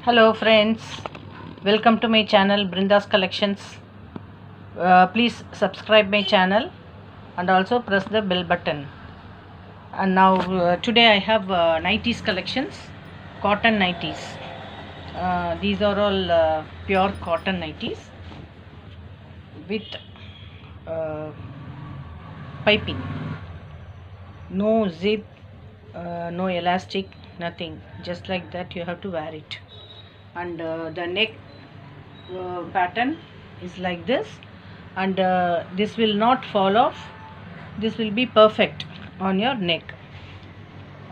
Hello friends, welcome to my channel Brinda's Collections. Please subscribe my channel and also press the bell button. And now today I have 90s collections, cotton 90s. These are all pure cotton 90s with uh, piping, no zip, no elastic, nothing. Just like that you have to wear it. And the neck pattern is like this, and this will not fall off. This will be perfect on your neck.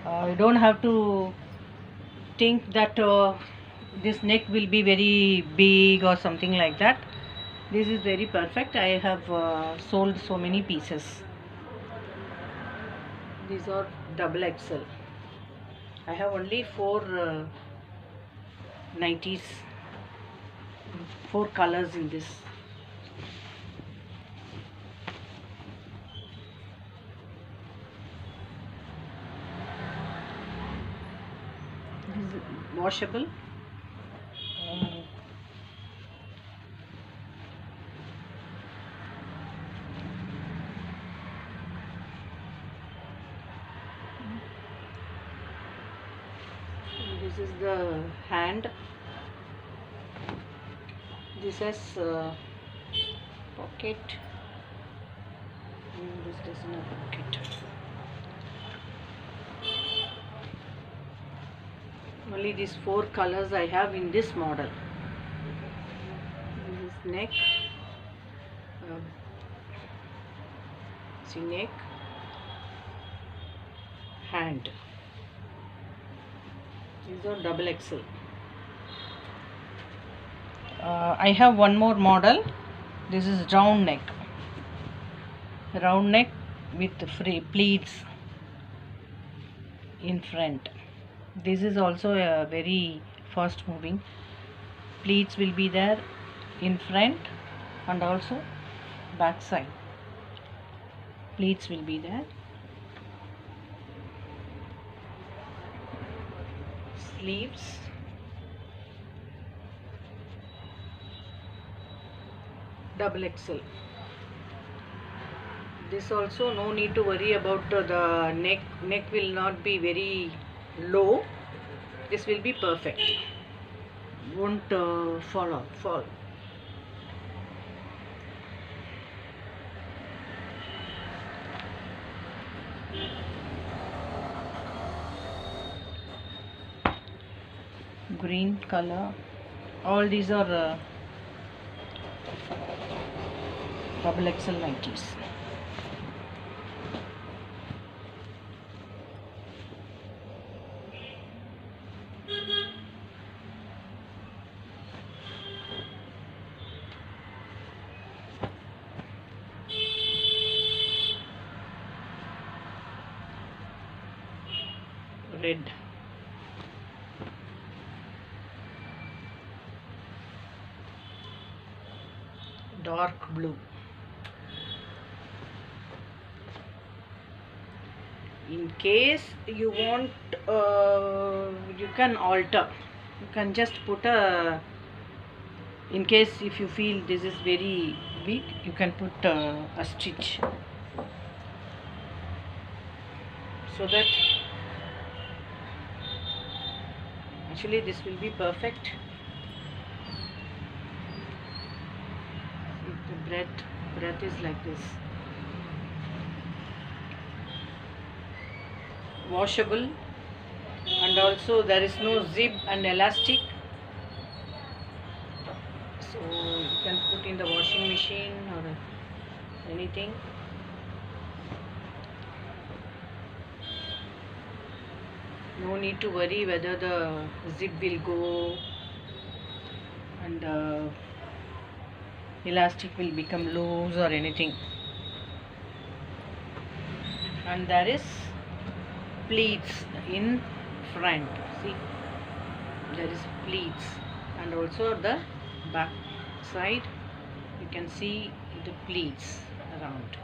You don't have to think that this neck will be very big or something like that. This is very perfect. I have sold so many pieces. These are double XL. I have only four 90s, four colors in this. This is washable. This is the hand. This has pocket. This doesn't have pocket. Only these four colors I have in this model. This is neck. See, neck, hand. These are double XL. I have one more model. This is round neck. Round neck with free pleats in front. This is also a very fast moving. Pleats will be there in front and also back side. Pleats will be there. Sleeves. Double XL. This also no need to worry about the neck. Neck will not be very low. This will be perfect. Won't fall. Green color. All these are double XL 90s. Red. Dark blue. In case you want, you can alter. You can just put a, in case if you feel this is very weak, you can put a stitch, so that actually this will be perfect. The breadth is like this. Washable, and also there is no zip and elastic, so you can put in the washing machine or anything. No need to worry whether the zip will go and elastic will become loose or anything. And there is pleats in front. See, there is pleats, and also the back side you can see the pleats around.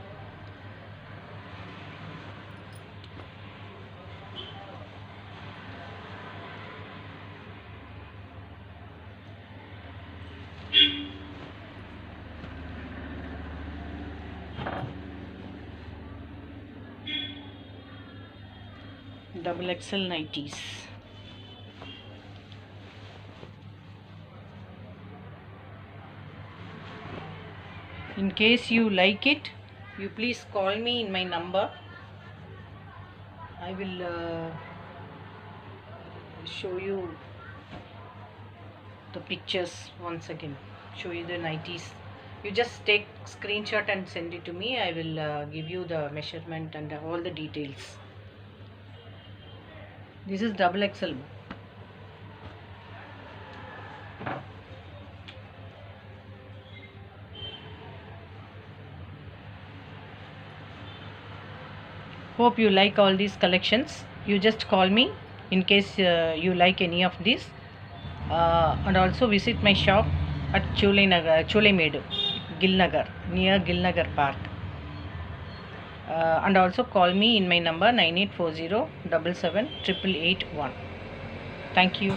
double XL nighties. In case you like it, you please call me in my number. I will show you the pictures once again, show you the nighties. You just take screenshot and send it to me. I will give you the measurement and all the details. This is double XL. Hope you like all these collections. You just call me in case you like any of these, and also visit my shop at Chulemedu, Gilnagar, near Gilnagar Park. And also call me in my number 9840 77 888 1. Thank you.